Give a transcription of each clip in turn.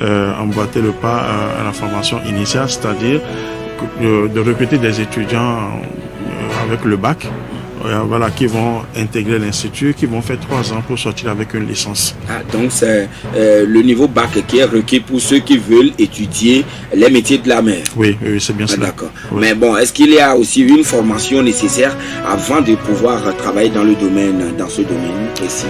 emboîter le pas à la formation initiale, c'est-à-dire de recruter des étudiants avec le bac, voilà, qui vont intégrer l'institut, qui vont faire 3 ans pour sortir avec une licence. Ah, donc c'est le niveau bac qui est requis pour ceux qui veulent étudier les métiers de la mer. Oui, c'est bien cela. D'accord. Oui. Mais bon, est-ce qu'il y a aussi une formation nécessaire avant de pouvoir travailler dans ce domaine précis?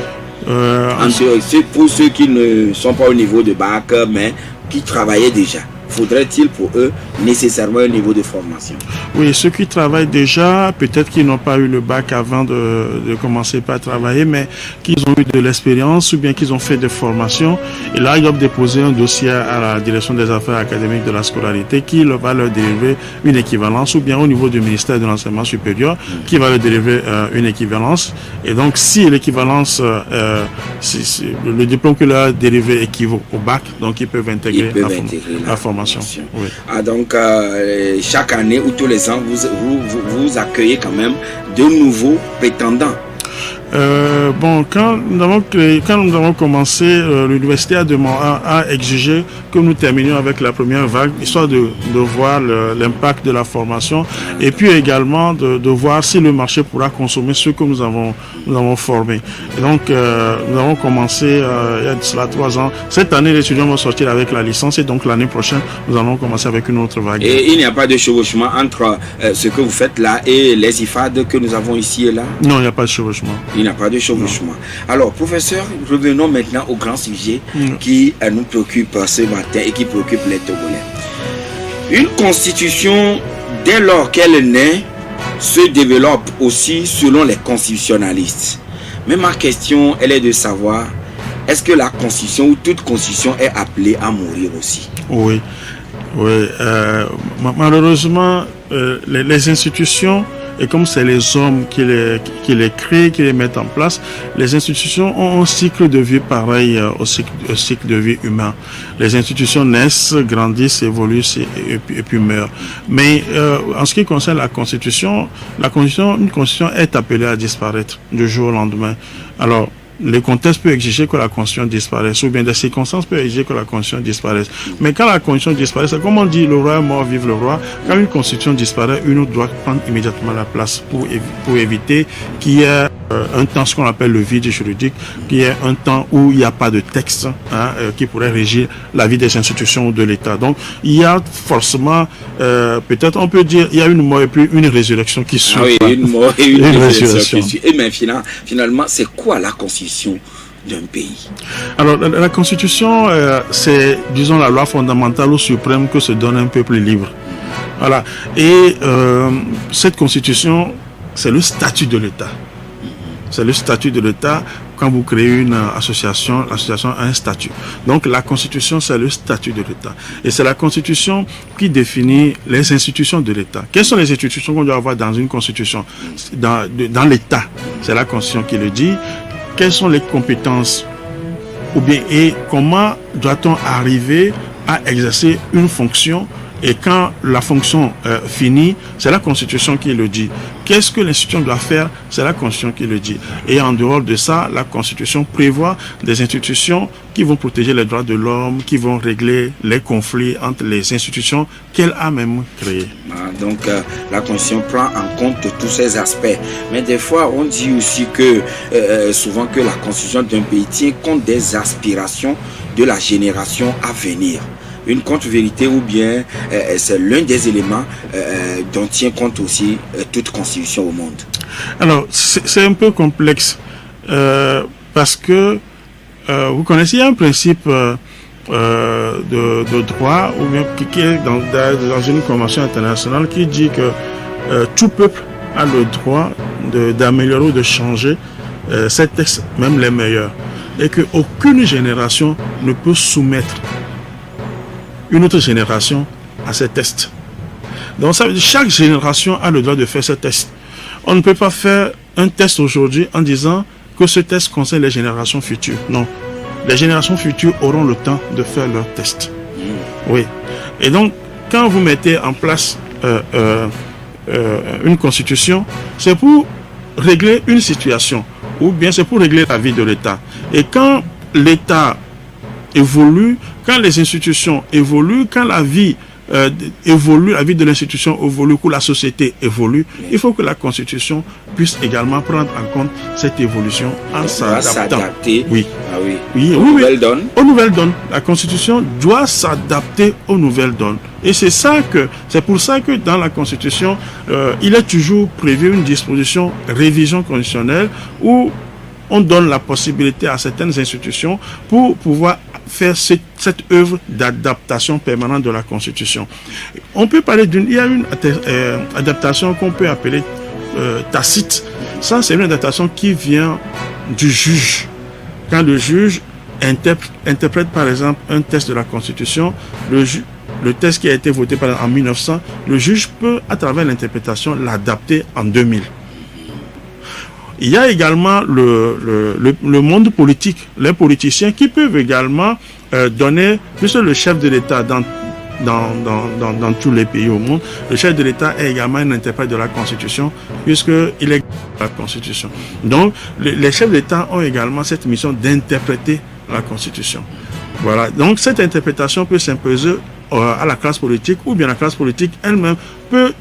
Pour ceux qui ne sont pas au niveau de bac, mais qui travaillaient déjà, faudrait-il pour eux nécessairement un niveau de formation? Oui, ceux qui travaillent déjà, peut-être qu'ils n'ont pas eu le bac avant de commencer par travailler, mais qu'ils ont eu de l'expérience ou bien qu'ils ont fait des formations. Et là, ils doivent déposer un dossier à la direction des affaires académiques de la scolarité qui va leur délivrer une équivalence, ou bien au niveau du ministère de l'enseignement supérieur qui va leur délivrer une équivalence. Et donc, si l'équivalence, le diplôme que leur a délivré équivaut au bac, donc ils peuvent intégrer la formation. Oui. Ah, donc, chaque année ou tous les ans, vous accueillez quand même de nouveaux prétendants. Quand nous avons commencé, l'université a exigé que nous terminions avec la première vague, histoire de voir l'impact de la formation et puis également de voir si le marché pourra consommer ce que nous avons formé. Et donc, nous avons commencé il y a cela 3 ans. Cette année, les étudiants vont sortir avec la licence et donc l'année prochaine, nous allons commencer avec une autre vague. Et il n'y a pas de chevauchement entre ce que vous faites là et les IFAD que nous avons ici et là? Non, il n'y a pas de chevauchement. Il n'y a pas de chevauchement. Alors, professeur, revenons maintenant au grand sujet qui nous préoccupe ce matin et qui préoccupe les Togolais. Une constitution, dès lors qu'elle naît, se développe aussi selon les constitutionnalistes. Mais ma question, elle est de savoir, est-ce que la constitution ou toute constitution est appelée à mourir aussi? Oui. Malheureusement, les institutions, et comme c'est les hommes qui les créent, qui les mettent en place, les institutions ont un cycle de vie pareil au cycle de vie humain. Les institutions naissent, grandissent, évoluent et puis meurent. Mais en ce qui concerne la Constitution, une Constitution est appelée à disparaître du jour au lendemain. Alors, les contextes peuvent exiger que la Constitution disparaisse, ou bien des circonstances peuvent exiger que la Constitution disparaisse. Mais quand la Constitution disparaît, c'est comme on dit, le roi est mort, vive le roi. Quand une Constitution disparaît, une autre doit prendre immédiatement la place pour éviter qu'il y ait un temps, ce qu'on appelle le vide juridique, qu'il y ait un temps où il n'y a pas de texte qui pourrait régir la vie des institutions ou de l'État. Donc, il y a forcément, peut-être on peut dire, il y a une mort et puis une résurrection qui suit. Ah oui, une mort et une résurrection qui suit. Et mais finalement, c'est quoi la Constitution d'un pays? Alors, la Constitution, c'est, disons, la loi fondamentale ou suprême que se donne un peuple libre. Voilà. Et cette Constitution, c'est le statut de l'État. C'est le statut de l'État. Quand vous créez une association, l'association a un statut. Donc, la Constitution, c'est le statut de l'État. Et c'est la Constitution qui définit les institutions de l'État. Quelles sont les institutions qu'on doit avoir dans une Constitution? Dans l'État, c'est la Constitution qui le dit. Quelles sont les compétences ou bien et comment doit-on arriver à exercer une fonction? Et quand la fonction finit, c'est la Constitution qui le dit. Qu'est-ce que l'institution doit faire? C'est la Constitution qui le dit. Et en dehors de ça, la Constitution prévoit des institutions qui vont protéger les droits de l'homme, qui vont régler les conflits entre les institutions qu'elle a même créées. Donc, la Constitution prend en compte tous ces aspects. Mais des fois, on dit aussi que souvent que la Constitution d'un pays tient compte des aspirations de la génération à venir. Une contre-vérité ou bien c'est l'un des éléments dont tient compte aussi toute constitution au monde? Alors, c'est un peu complexe parce que vous connaissez, il y a un principe de droit ou bien qui est dans une convention internationale qui dit que tout peuple a le droit d'améliorer ou de changer ses textes, même les meilleurs, et qu'aucune génération ne peut soumettre une autre génération à ces tests. Donc ça veut dire que chaque génération a le droit de faire ce test. On ne peut pas faire un test aujourd'hui en disant que ce test concerne les générations futures. Non. Les générations futures auront le temps de faire leur test. Oui. Et donc, quand vous mettez en place une constitution, c'est pour régler une situation ou bien c'est pour régler la vie de l'État. Et quand l'État évolue, quand les institutions évoluent, quand la vie évolue, la vie de l'institution évolue, que la société évolue, il faut que la Constitution puisse également prendre en compte cette évolution en s'adaptant. Oui. Ah oui. Oui, aux nouvelles donnes. Aux nouvelles donnes. La Constitution doit s'adapter aux nouvelles donnes. Et c'est pour ça que dans la Constitution, il est toujours prévu une disposition révision constitutionnelle où on donne la possibilité à certaines institutions pour pouvoir faire cette œuvre d'adaptation permanente de la Constitution. On peut parler il y a une adaptation qu'on peut appeler tacite. Ça, c'est une adaptation qui vient du juge. Quand le juge interprète par exemple un texte de la Constitution, le texte qui a été voté par exemple, en 1900, le juge peut, à travers l'interprétation, l'adapter en 2000. Il y a également le monde politique, les politiciens qui peuvent également donner, puisque le chef de l'État dans tous les pays au monde, le chef de l'État est également un interprète de la Constitution, puisqu'il est la Constitution. Donc, les chefs d'État ont également cette mission d'interpréter la Constitution. Voilà. Donc, cette interprétation peut s'imposer à la classe politique, ou bien la classe politique elle-même peut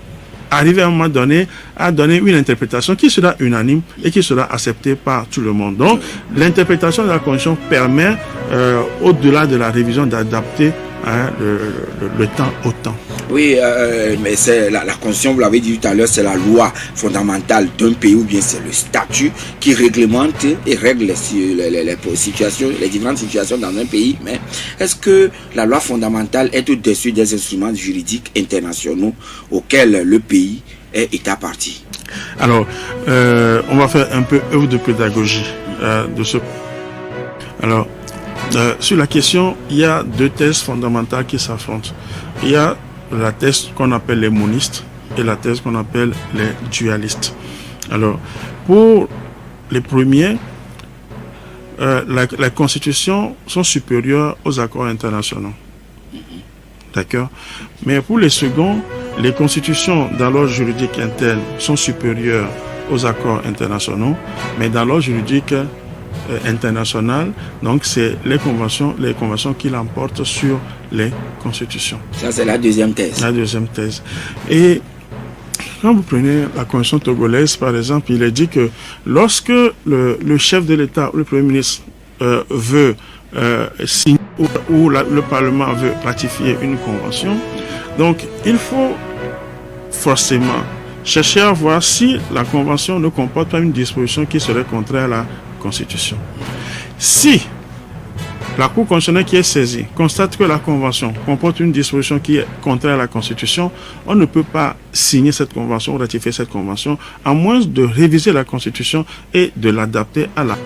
arriver à un moment donné à donner une interprétation qui sera unanime et qui sera acceptée par tout le monde. Donc, l'interprétation de la Constitution permet, au-delà de la révision, d'adapter le temps au temps. Oui, mais c'est la Constitution, vous l'avez dit tout à l'heure, c'est la loi fondamentale d'un pays, ou bien c'est le statut qui réglemente et règle les différentes situations dans un pays. Mais est-ce que la loi fondamentale est au-dessus des instruments juridiques internationaux auxquels le pays est État partie? Alors, on va faire un peu œuvre de pédagogie de ce. Alors, sur la question, il y a deux thèses fondamentales qui s'affrontent. Il y a la thèse qu'on appelle les monistes et la thèse qu'on appelle les dualistes. Alors, pour les premiers, les constitutions sont supérieures aux accords internationaux. D'accord? Mais pour les seconds, les constitutions dans l'ordre juridique interne sont supérieures aux accords internationaux, mais dans l'ordre juridique international, donc c'est les conventions qui l'emportent sur les constitutions. Ça, c'est la deuxième thèse. La deuxième thèse. Et quand vous prenez la constitution togolaise, par exemple, il est dit que lorsque le chef de l'État ou le Premier ministre veut signer ou le Parlement veut ratifier une convention, donc il faut forcément chercher à voir si la convention ne comporte pas une disposition qui serait contraire à la Constitution. Si la Cour constitutionnelle qui est saisie constate que la Convention comporte une disposition qui est contraire à la Constitution, on ne peut pas signer cette Convention ou ratifier cette Convention, à moins de réviser la Constitution et de l'adapter à la